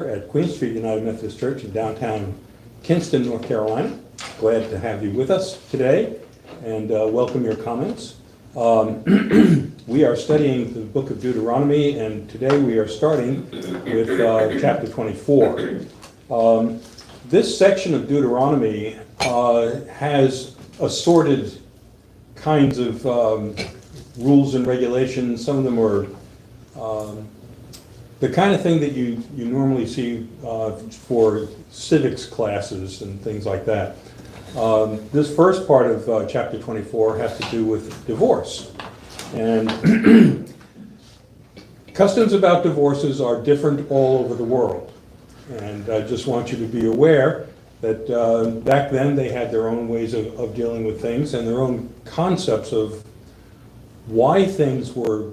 at Queen Street United Methodist Church in downtown Kinston, North Carolina. Glad to have you with us today and welcome your comments. We are studying the book of Deuteronomy, and today we are starting with chapter 24. This section of Deuteronomy has assorted kinds of rules and regulations. Some of them are the kind of thing that you normally see for civics classes and things like that. This first part of chapter 24 has to do with divorce. And customs about divorces are different all over the world. And I just want you to be aware that back then they had their own ways of dealing with things and their own concepts of why things were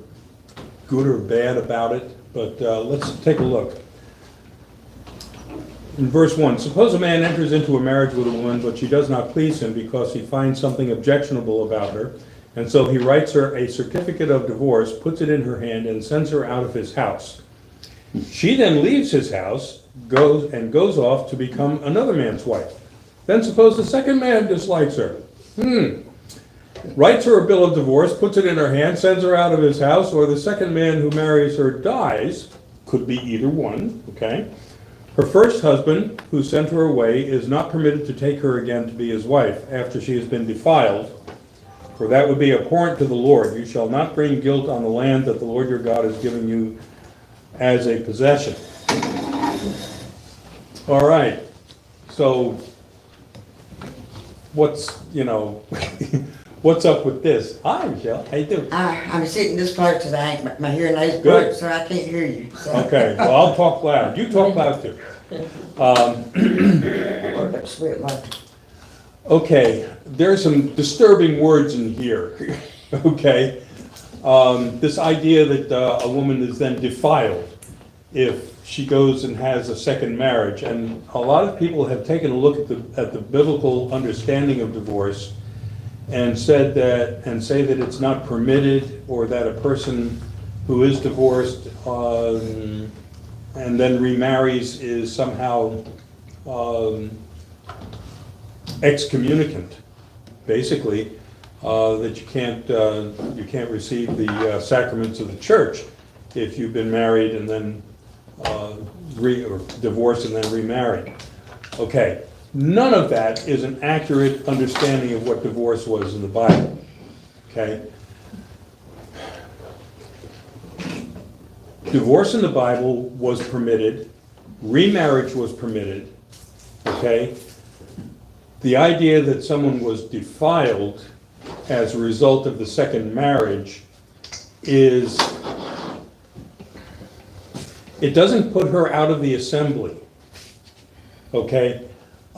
good or bad about it. But let's take a look. In verse 1, suppose a man enters into a marriage with a woman, but she does not please him because he finds something objectionable about her, and so he writes her a certificate of divorce, puts it in her hand, and sends her out of his house. She then leaves his house, goes off to become another man's wife. Then suppose the second man dislikes her. Writes her a bill of divorce, puts it in her hand, sends her out of his house, or the second man who marries her dies, could be either one, okay? Her first husband, who sent her away, is not permitted to take her again to be his wife after she has been defiled, for that would be abhorrent to the Lord. You shall not bring guilt on the land that the Lord your God has given you as a possession. All right, so what's what's up with this? Hi, Michelle. How you doing? I'm sitting this close because my hearing aids broke, so I can't hear you. So. Okay, well, I'll talk loud. You talk loud too. Okay, there are some disturbing words in here. Okay, this idea that a woman is then defiled if she goes and has a second marriage, and a lot of people have taken a look at the biblical understanding of divorce and say that it's not permitted, or that a person who is divorced and then remarries is somehow excommunicant, basically, that you can't receive the sacraments of the church if you've been married and then or divorced and then remarried. Okay. None of that is an accurate understanding of what divorce was in the Bible, okay? Divorce in the Bible was permitted, remarriage was permitted, okay? The idea that someone was defiled as a result of the second marriage it doesn't put her out of the assembly, okay?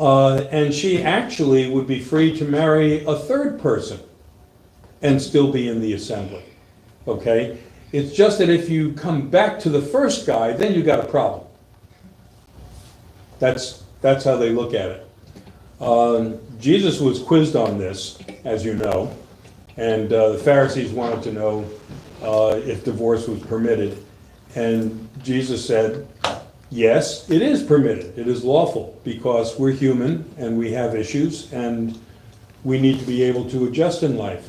And she actually would be free to marry a third person and still be in the assembly, okay? It's just that if you come back to the first guy, then you got a problem. That's how they look at it. Jesus was quizzed on this, as you know, and the Pharisees wanted to know if divorce was permitted. And Jesus said, yes, it is permitted. It is lawful because we're human and we have issues and we need to be able to adjust in life.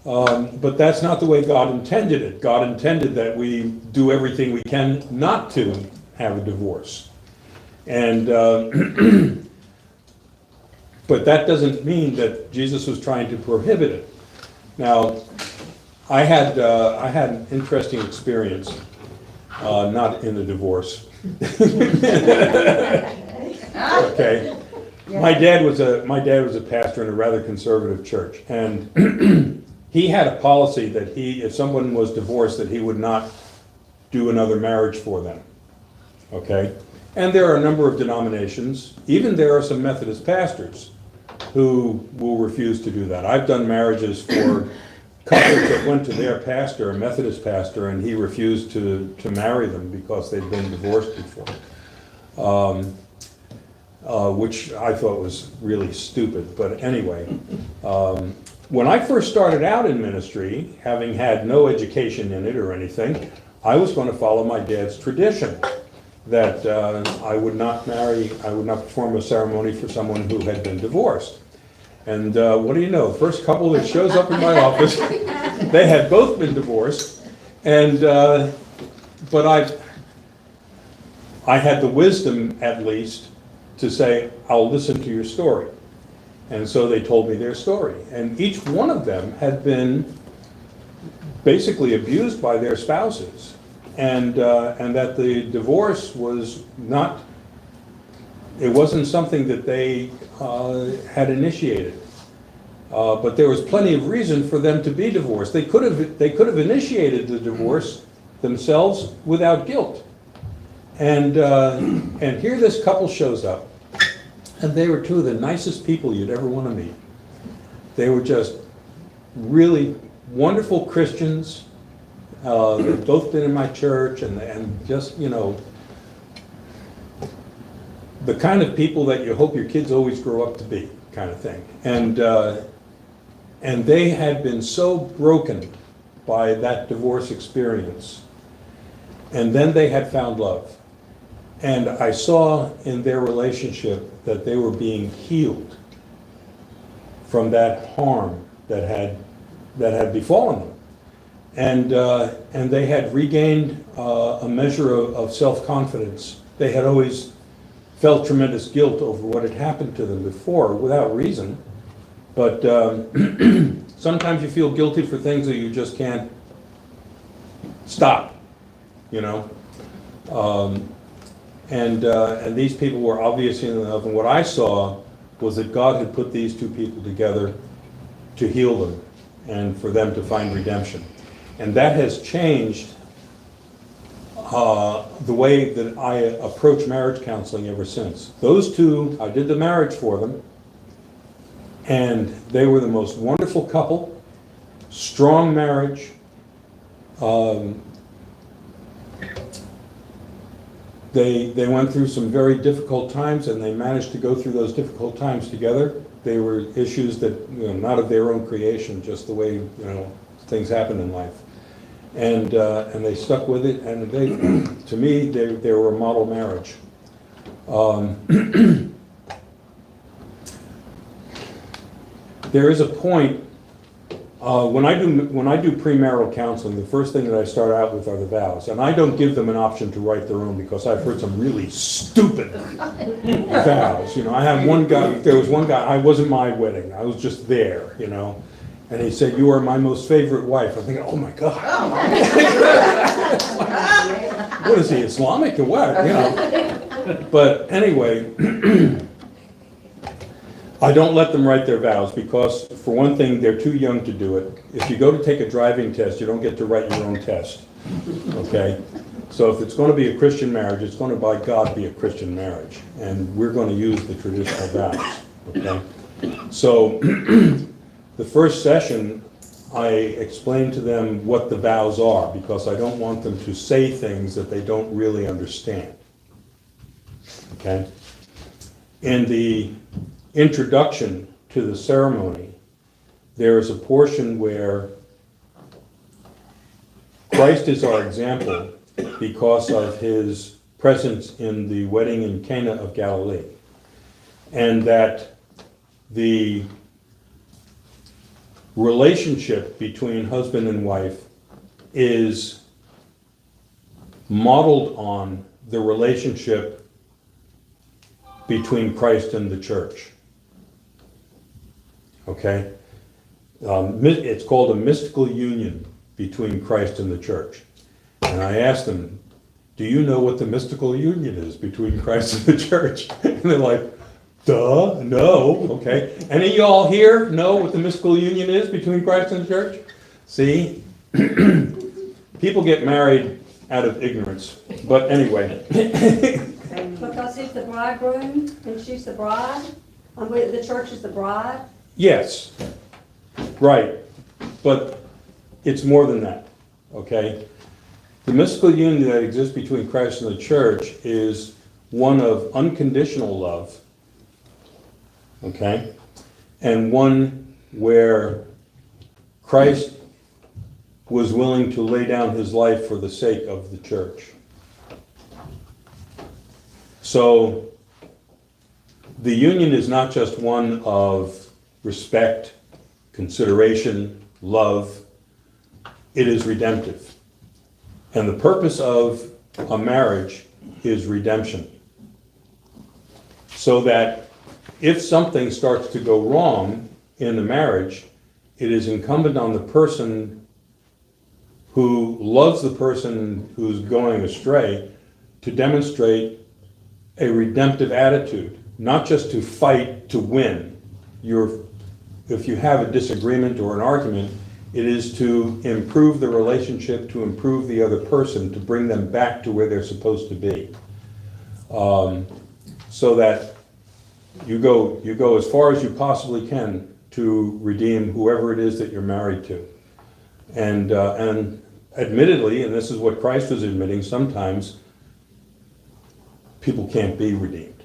But that's not the way God intended it. God intended that we do everything we can not to have a divorce. And but that doesn't mean that Jesus was trying to prohibit it. Now, I had an interesting experience, not in a divorce. Okay. My dad was a pastor in a rather conservative church, and he had a policy that if someone was divorced, that he would not do another marriage for them. Okay? And there are a number of denominations, even there are some Methodist pastors who will refuse to do that. I've done marriages for couples that went to their pastor, a Methodist pastor, and he refused to marry them because they'd been divorced before, which I thought was really stupid. But anyway, when I first started out in ministry, having had no education in it or anything, I was going to follow my dad's tradition. that I would not perform a ceremony for someone who had been divorced. And what do you know, the first couple that shows up in my office, they had both been divorced, and but I had the wisdom, at least, to say, I'll listen to your story. And so they told me their story. And each one of them had been basically abused by their spouses. And that the divorce was not, it wasn't something that they had initiated. But there was plenty of reason for them to be divorced. They could have initiated the divorce themselves without guilt. And here this couple shows up, and they were two of the nicest people you'd ever want to meet. They were just really wonderful Christians. They've both been in my church, and just, you know, the kind of people that you hope your kids always grow up to be, kind of thing. And they had been so broken by that divorce experience, and then they had found love. And I saw in their relationship that they were being healed from that harm that had befallen them. And they had regained a measure of self-confidence. They had always felt tremendous guilt over what had happened to them before, without reason. But sometimes you feel guilty for things that you just can't stop, you know. And these people were obviously in love. And what I saw was that God had put these two people together to heal them and for them to find redemption. And that has changed the way that I approach marriage counseling ever since. Those two, I did the marriage for them, and they were the most wonderful couple, strong marriage. They went through some very difficult times, and they managed to go through those difficult times together. They were issues that, you know, not of their own creation, just the way, you know, things happen in life. And they stuck with it, and they, to me, they were a model marriage. There is a point when I do premarital counseling. The first thing that I start out with are the vows, and I don't give them an option to write their own, because I've heard some really stupid vows. You know, I had one guy. There was one guy. I wasn't my wedding. I was just there. You know. And he said, "You are my most favorite wife." I'm thinking, oh my God. What is he, Islamic or what? You know. But anyway, I don't let them write their vows, because for one thing, they're too young to do it. If you go to take a driving test, you don't get to write your own test. Okay? So if it's going to be a Christian marriage, it's going to, by God, be a Christian marriage. And we're going to use the traditional vows. Okay? So the first session, I explain to them what the vows are, because I don't want them to say things that they don't really understand. Okay? In the introduction to the ceremony, there is a portion where Christ is our example because of his presence in the wedding in Cana of Galilee, and that the relationship between husband and wife is modeled on the relationship between Christ and the church. Okay? It's called a mystical union between Christ and the church. And I asked them, do you know what the mystical union is between Christ and the church? And they're like, duh, no. Okay. Any of y'all here know what the mystical union is between Christ and the church? See? People get married out of ignorance. But anyway. Because he's the bridegroom and she's the bride? The church is the bride? Yes. Right. But it's more than that. Okay? The mystical union that exists between Christ and the church is one of unconditional love. Okay? And one where Christ was willing to lay down his life for the sake of the church. So the union is not just one of respect, consideration, love. It is redemptive. And the purpose of a marriage is redemption. So that if something starts to go wrong in the marriage, it is incumbent on the person who loves the person who's going astray to demonstrate a redemptive attitude, not just to fight to win. If you have a disagreement or an argument, it is to improve the relationship, to improve the other person, to bring them back to where they're supposed to be. So that you go as far as you possibly can to redeem whoever it is that you're married to. And admittedly, and this is what Christ was admitting, sometimes people can't be redeemed.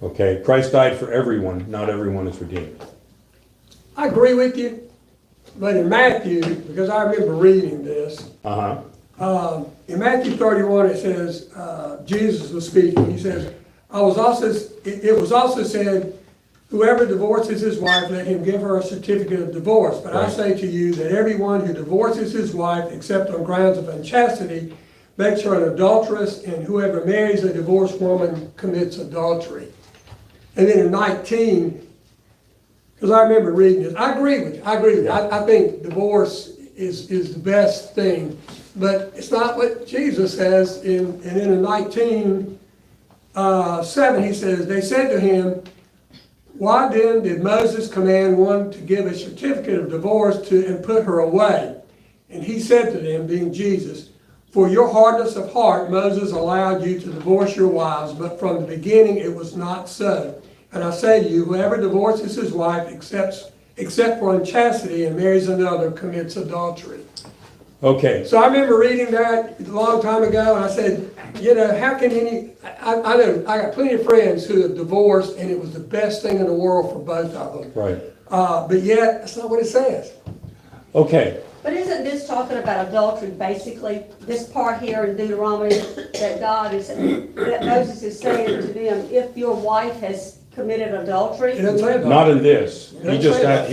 Okay, Christ died for everyone, not everyone is redeemed. I agree with you, but in Matthew, because I remember reading this, in Matthew 31 it says, Jesus was speaking, he says, it was also said, whoever divorces his wife, let him give her a certificate of divorce. But I say to you that everyone who divorces his wife, except on grounds of unchastity, makes her an adulteress, and whoever marries a divorced woman commits adultery. And then in 19, because I remember reading this, I agree with you. I think divorce is the best thing, but it's not what Jesus says. And then in 19:7, he says, they said to him, why then did Moses command one to give a certificate of divorce and put her away? And he said to them, being Jesus, for your hardness of heart, Moses allowed you to divorce your wives, but from the beginning it was not so. And I say to you, whoever divorces his wife except for unchastity and marries another commits adultery. Okay. So I remember reading that a long time ago, and I said, how can I know, I got plenty of friends who have divorced, and it was the best thing in the world for both of them. Right. But yet, that's not what it says. Okay. But isn't this talking about adultery, basically? This part here in Deuteronomy, that that Moses is saying to them, if your wife has committed adultery? It doesn't say that. Not in this. He Yeah.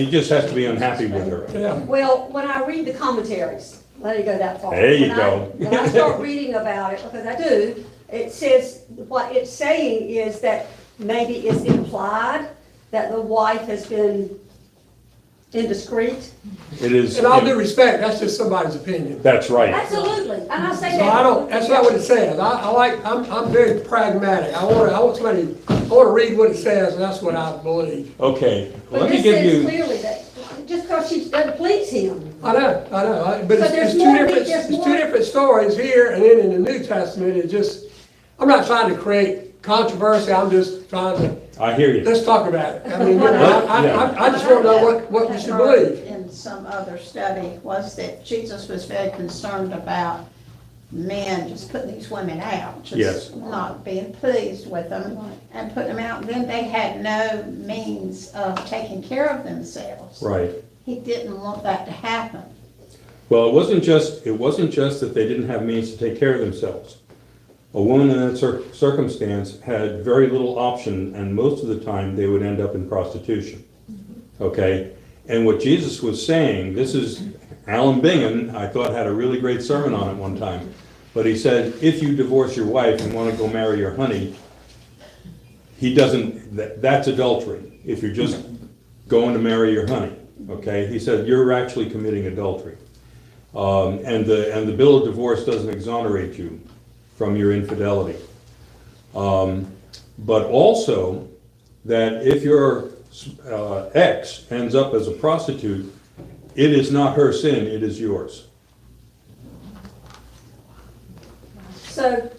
just has to be unhappy with her. Yeah. Well, when I read the commentaries, let it go that far. There you go. When I start reading about it, because I do, it says, what it's saying is that maybe it's implied that the wife has been indiscreet. It is. In all due respect, that's just somebody's opinion. That's right. Absolutely, and I say So that. that's not what it says. I'm very pragmatic. I want to read what it says, and that's what I believe. Okay. But Let me this give says you. clearly that, just because she doesn't please him. I know, but But there's it's more- two different stories here, and then in the New Testament, I'm not trying to create controversy, I'm just trying to, I hear you. let's talk about it. I mean, I just want to know what we should believe. In some other study was that Jesus was very concerned about men just putting these women out, Yes. just not being pleased with them and putting them out. Then they had no means of taking care of themselves. Right. He didn't want that to happen. Well, it wasn't just that they didn't have means to take care of themselves. A woman in that circumstance had very little option, and most of the time they would end up in prostitution. Okay? And what Jesus was saying, this is Alan Bingham, I thought had a really great sermon on it one time. But he said, if you divorce your wife and want to go marry your honey, that's adultery. If you're just going to marry your honey, okay? He said, you're actually committing adultery. And the bill of divorce doesn't exonerate you from your infidelity. But also that if your ex ends up as a prostitute, it is not her sin, it is yours. So,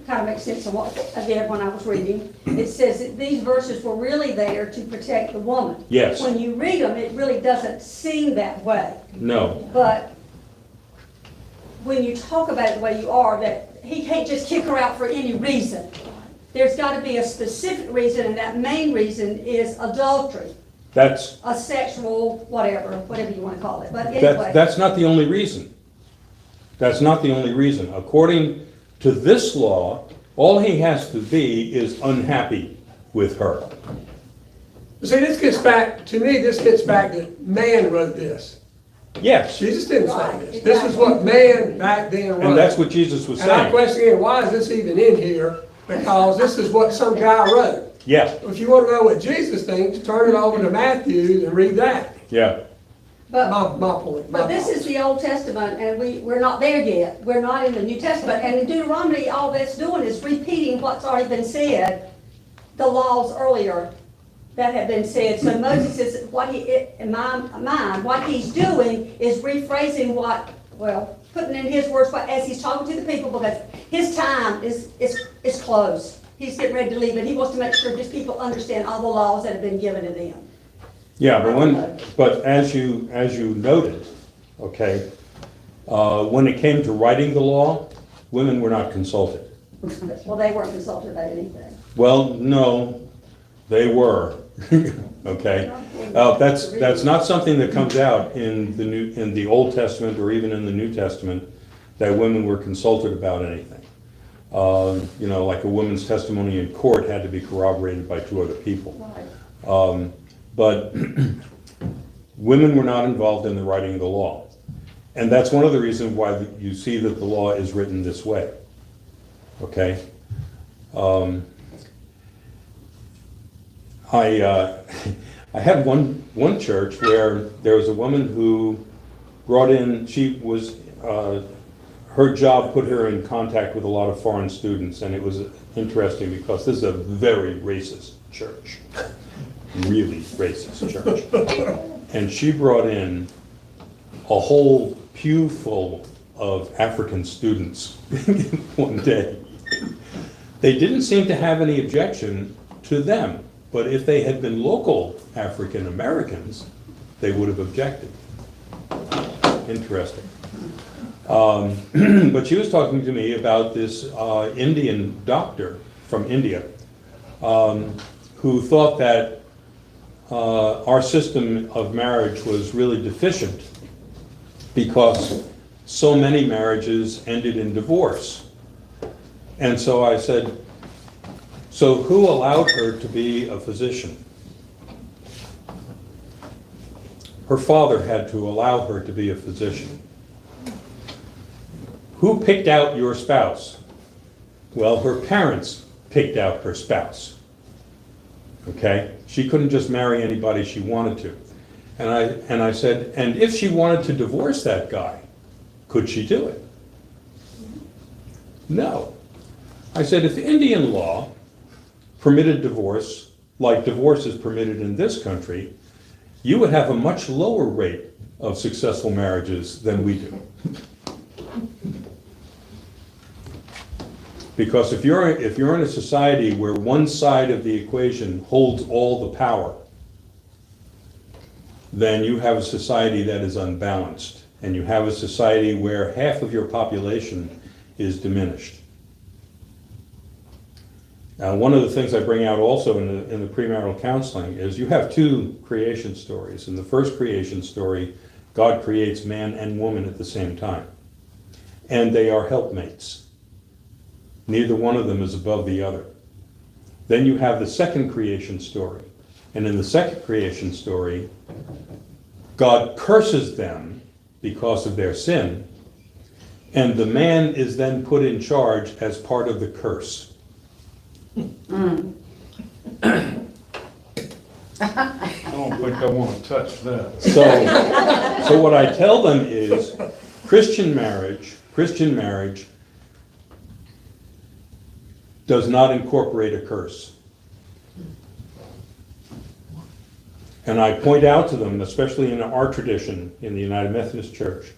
kind of makes sense of what I did when I was reading. It says that these verses were really there to protect the woman. Yes. When you read them, it really doesn't seem that way. No. But when you talk about it the way you are, that he can't just kick her out for any reason. There's got to be a specific reason, and that main reason is adultery. That's A sexual, whatever you want to call it. But anyway. that's not the only reason. That's not the only reason. According to this law, All he has to be is unhappy with her. See, this gets back, to me, this gets back that man wrote this. Yes, Jesus didn't say Right, this. This is what man back then wrote. and that's what Jesus was And I saying. question again, why is this even in here? Because this is what some guy wrote. Yeah, If you want to know what Jesus thinks, turn it over to Matthew and read that. yeah. But, My point. but this is the Old Testament, and we're not there yet. We're not in the New Testament. And in Deuteronomy, all that's doing is repeating what's already been said, the laws earlier that have been said. So Moses is, in my mind, what he's doing is rephrasing putting in his words, as he's talking to the people, because his time is close. He's getting ready to leave, and he wants to make sure his people understand all the laws that have been given to them. Yeah, but as you noted, okay, when it came to writing the law, women were not consulted. Well, they weren't consulted about anything. Well, no, they were, okay? That's not something that comes out in the Old Testament or even in the New Testament, that women were consulted about anything. Like a woman's testimony in court had to be corroborated by 2 other people. Right. But women were not involved in the writing of the law. And that's one of the reasons why you see that the law is written this way. Okay? I had one church where there was a woman who brought in, her job put her in contact with a lot of foreign students, and it was interesting because this is a very racist church. Really racist church. And she brought in a whole pew full of African students one day. They didn't seem to have any objection to them, but if they had been local African Americans, they would have objected. Interesting. But she was talking to me about this Indian doctor from India who thought that our system of marriage was really deficient because so many marriages ended in divorce. And so I said, so who allowed her to be a physician? Her father had to allow her to be a physician. Who picked out your spouse? Well, her parents picked out her spouse. Okay? She couldn't just marry anybody she wanted to. And I said, and if she wanted to divorce that guy, could she do it? No. I said, if Indian law permitted divorce, like divorce is permitted in this country, you would have a much lower rate of successful marriages than we do. Because if you're in a society where one side of the equation holds all the power, then you have a society that is unbalanced, and you have a society where half of your population is diminished. Now, one of the things I bring out also in the premarital counseling is you have 2 creation stories. In the first creation story, God creates man and woman at the same time, and they are helpmates. Neither one of them is above the other. Then you have the second creation story. And in the second creation story, God curses them because of their sin, and the man is then put in charge as part of the curse. I don't think I want to touch that. So what I tell them is Christian marriage does not incorporate a curse. And I point out to them, especially in our tradition in the United Methodist Church,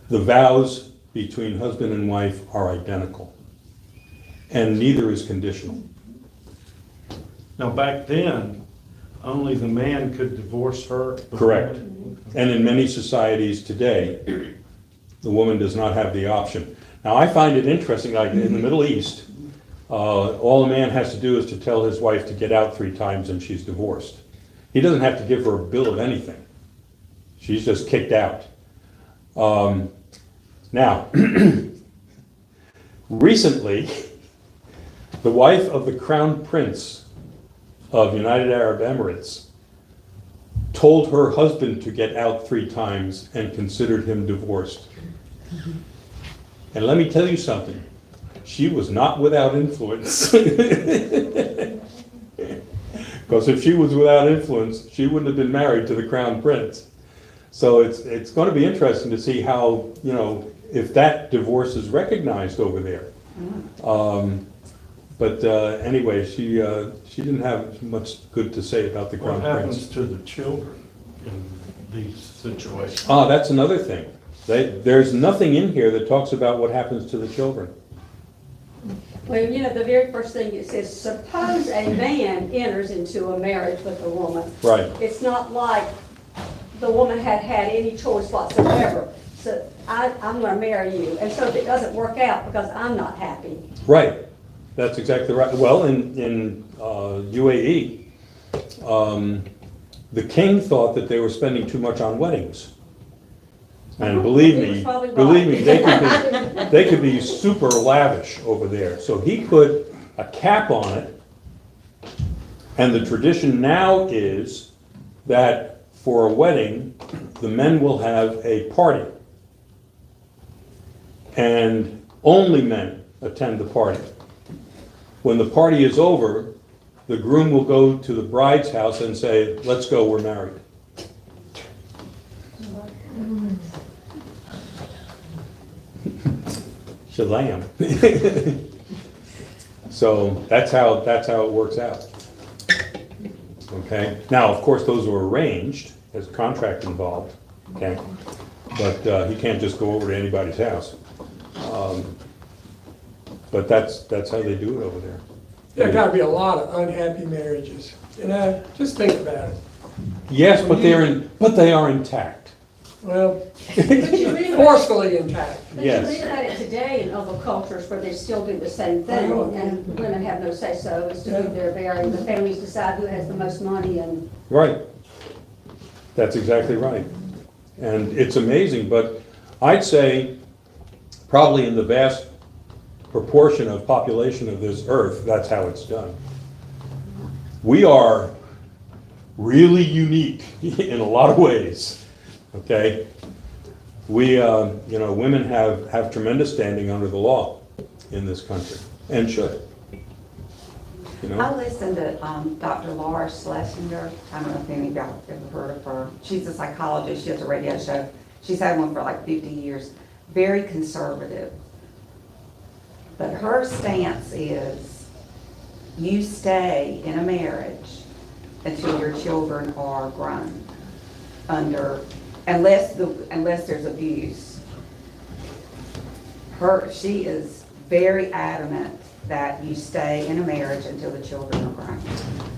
the vows between husband and wife are identical, and neither is conditional. Now, back then, only the man could divorce her. Correct. And in many societies today, the woman does not have the option. Now, I find it interesting, like in the Middle East, all a man has to do is to tell his wife to get out 3 times and she's divorced. He doesn't have to give her a bill of anything. She's just kicked out. Now, recently, The wife of the Crown Prince of United Arab Emirates told her husband to get out 3 times and considered him divorced. And let me tell you something, she was not without influence. Because if she was without influence, she wouldn't have been married to the Crown Prince. So it's going to be interesting to see how, if that divorce is recognized over there. But anyway, she didn't have much good to say about the Crown What happens Prince. to the children in these situations? Ah, that's another thing. There's nothing in here that talks about what happens to the children. Well, the very first thing it says, suppose a man enters into a marriage with a woman. Right. It's not like the woman had any choice whatsoever. So I'm gonna marry you. And so if it doesn't work out because I'm not happy. Right. That's exactly right. Well, in UAE, the king thought that they were spending too much on weddings. And believe He was me, probably right. they could be super lavish over there. So he put a cap on it. And the tradition now is that for a wedding, the men will have a party. And only men attend the party. When the party is over, the groom will go to the bride's house and say, let's go, we're married. Shalom. So that's how it works out. Okay, now, of course, those are arranged, there's a contract involved, okay? But he can't just go over to anybody's house. But that's how they do it over there. There gotta be a lot of unhappy marriages, just think about it. Yes, but they are intact. Well, But you read about, forcefully intact. but you Yes. read about it today in other cultures where they still do the same thing, and women have no say-so as to who they're marrying. The families decide who has the most money and. Right. That's exactly right. And it's amazing, but I'd say probably in the vast proportion of population of this earth, that's how it's done. We are really unique in a lot of ways, okay? We, women have tremendous standing under the law in this country, and should. I listened to Dr. Laura Schlesinger. I don't know if any of y'all have ever heard of her. She's a psychologist. She has a radio show. She's had one for like 50 years. Very conservative. But her stance is you stay in a marriage until your children are grown, unless there's abuse. She is very adamant that you stay in a marriage until the children are grown.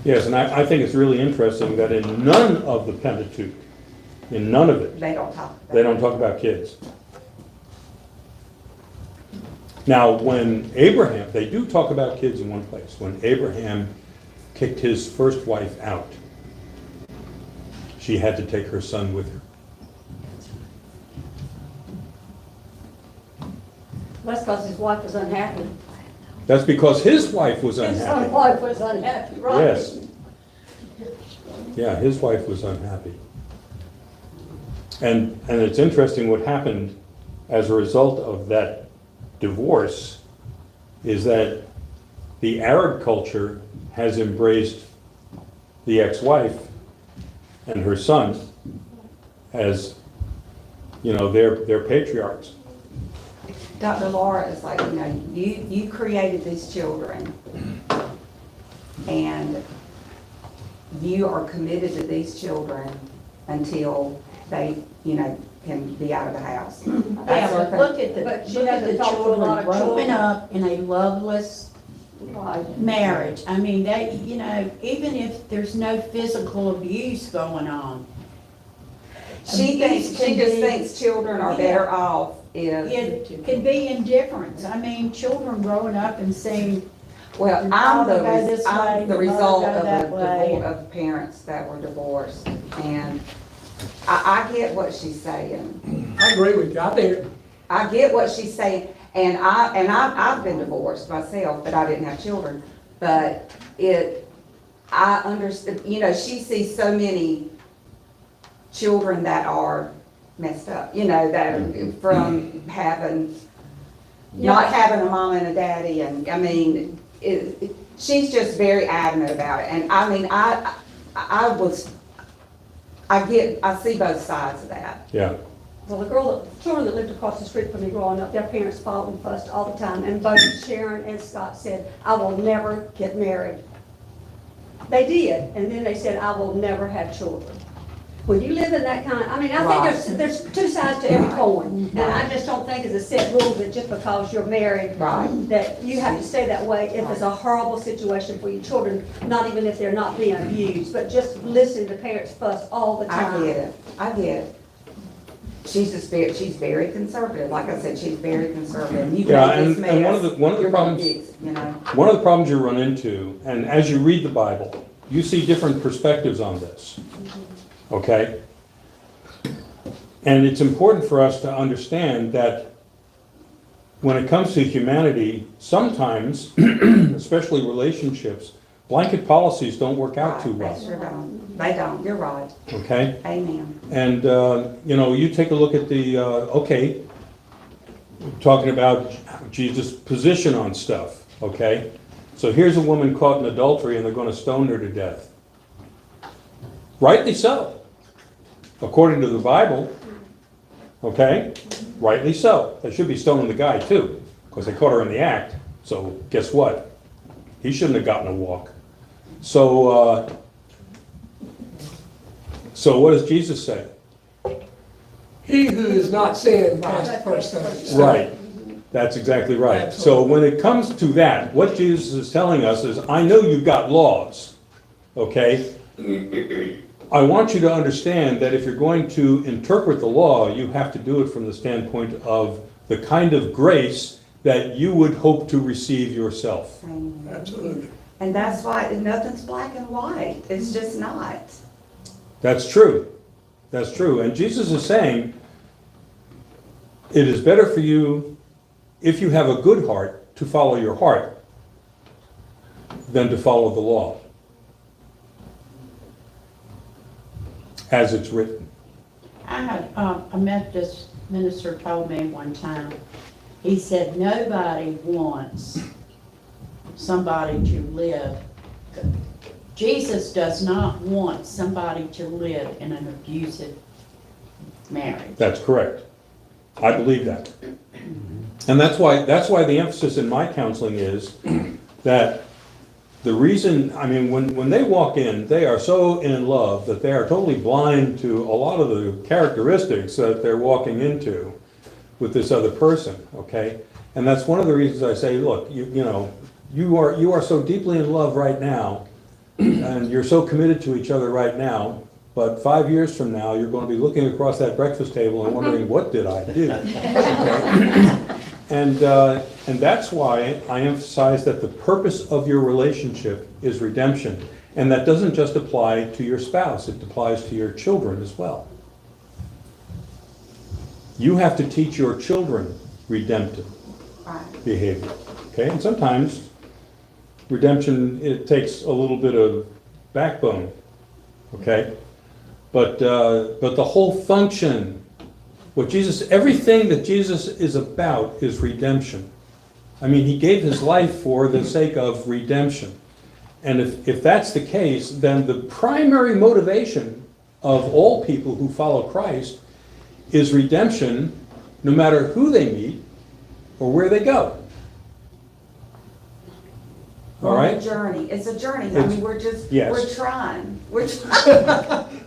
Yes, and I think it's really interesting that in none of the Pentateuch, in none of it, They don't talk about they don't talk about kids. Now, when Abraham, they do talk about kids in one place. When Abraham kicked his first wife out, she had to take her son with her. That's because his wife was unhappy. That's because his wife was His unhappy. wife was unhappy, right? Yes. Yeah, his wife was unhappy. And it's interesting what happened as a result of that divorce is that the Arab culture has embraced the ex-wife and her son as, their patriarchs. Dr. Laura is like, you created these children and you are committed to these children until they, can be out of the house. Yeah, but look at But she look at has to the talk to a lot children of growing children. up in a loveless Right. marriage. I mean, even if there's no physical abuse going on, She just thinks children are better off if, it could be indifference. I mean, children growing up and seeing, well, Your I'm father go this way, the your result mother of go that way. of parents that were divorced. And I get what she's saying. I agree with you, I think, I get what she's saying, And I've been divorced myself, but I didn't have children. But I understand, you know, she sees so many children that are messed up, you know, that are from not having a mom and a daddy, and I mean, she's just very adamant about it. And I mean, I see both sides of that. Yeah. Well, the children that lived across the street from me growing up, their parents fought and fussed all the time, and both Sharon and Scott said, I will never get married. They did, and then they said, I will never have children. When you live in that kind of, I mean, I think there's two sides to every coin, and I just don't think it's a set rule that just because you're married, that you have to stay that way if it's a horrible situation for your children, not even if they're not being abused, but just listening to parents fuss all the time. I get it. She's very conservative. Like I said, she's very conservative. You Yeah, make this and mess, one of the you're gonna problems, fix, you know. one of the problems you run into, and as you read the Bible, you see different perspectives on this. Okay? And it's important for us to understand that when it comes to humanity, sometimes, especially relationships, blanket policies don't work out too well. They sure don't. They don't. You're right. Okay? Amen. And, you know, you take a look at talking about Jesus' position on stuff, okay? So here's a woman caught in adultery and they're going to stone her to death. Rightly so, according to the Bible, okay? Rightly so. They should be stoning the guy too, because they caught her in the act. So guess what? He shouldn't have gotten a walk. So what does Jesus say? He who is not sinned cast the first stone. Right. That's exactly right. So when it comes to that, what Jesus is telling us is, I know you've got laws, okay? I want you to understand that if you're going to interpret the law, you have to do it from the standpoint of the kind of grace that you would hope to receive yourself. Amen. Absolutely. And that's why nothing's black and white. It's just not. That's true. That's true. And Jesus is saying, it is better for you, if you have a good heart, to follow your heart than to follow the law, as it's written. I had a Methodist minister told me one time, he said, nobody wants somebody to live. Jesus does not want somebody to live in an abusive marriage. That's correct. I believe that. And that's why the emphasis in my counseling is that the reason, I mean, when they walk in, they are so in love that they are totally blind to a lot of the characteristics that they're walking into with this other person, okay? And that's one of the reasons I say, look, you are so deeply in love right now, and you're so committed to each other right now, but 5 years from now, you're going to be looking across that breakfast table and wondering, what did I do? Okay? And that's why I emphasize that the purpose of your relationship is redemption. And that doesn't just apply to your spouse, it applies to your children as well. You have to teach your children redemptive behavior. Okay? And sometimes redemption, it takes a little bit of backbone. Okay? But the whole function, everything that Jesus is about is redemption. I mean, he gave his life for the sake of redemption. And if that's the case, then the primary motivation of all people who follow Christ is redemption, no matter who they meet or where they go. All right? It's a journey. I mean, we're trying. We're trying.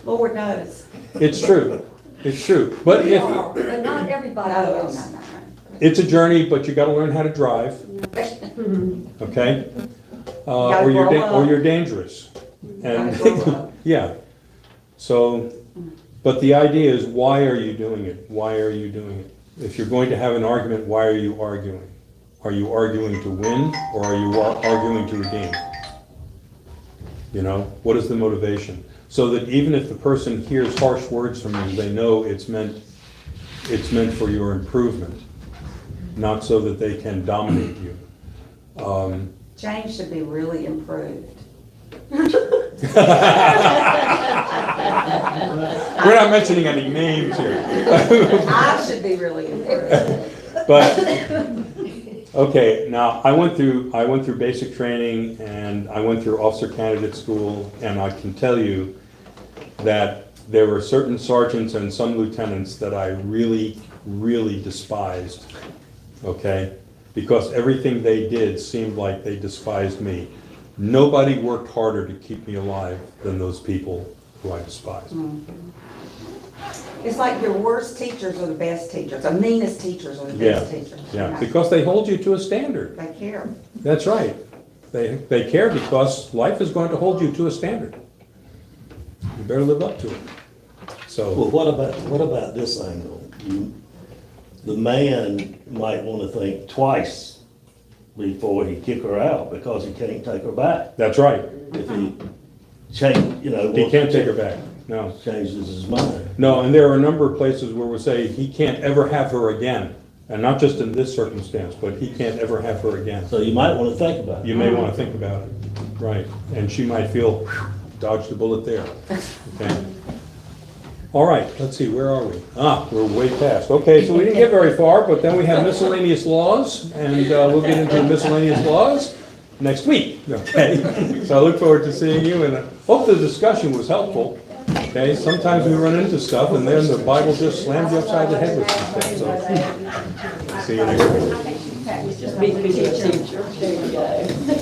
Lord knows. It's true. It's true. But But not everybody No. is. it's a journey, but you got to learn how to drive. Okay? Gotta Or grow up. you're dangerous. And Gotta grow up. yeah. So, but the idea is, why are you doing it? Why are you doing it? If you're going to have an argument, why are you arguing? Are you arguing to win, or are you arguing to redeem? You know, what is the motivation? So that even if the person hears harsh words from you, they know it's meant for your improvement. not so that they can dominate you. James should be really improved. We're not mentioning any names here. I should be really improved. But, okay, now, I went through basic training, and I went through officer candidate school, and I can tell you that there were certain sergeants and some lieutenants that I really, really despised, okay? Because everything they did seemed like they despised me. Nobody worked harder to keep me alive than those people who I despised. It's like your worst teachers are the best teachers, the meanest teachers are the best teachers. Yeah, because they hold you to a standard. They care. That's right. They care because life is going to hold you to a standard. You better live up to it. Well, So, what about this angle? The man might want to think twice before he kick her out because he can't take her back. that's right. If he change, He can't take her back, no. changes his mind. No, and there are a number of places where we say he can't ever have her again. And not just in this circumstance, but he can't ever have her again. So you might want to think about it. You may want to think about it, right? And she might feel, dodged a bullet there, okay? All right, let's see, where are we? We're way past. Okay, so we didn't get very far, but then we have miscellaneous laws, and we'll get into the miscellaneous laws next week, okay? So I look forward to seeing you, and I hope the discussion was helpful, okay? Sometimes we run into stuff, and then the Bible just slams you upside the head with some things, so. See you next week. Be a teacher. There you go.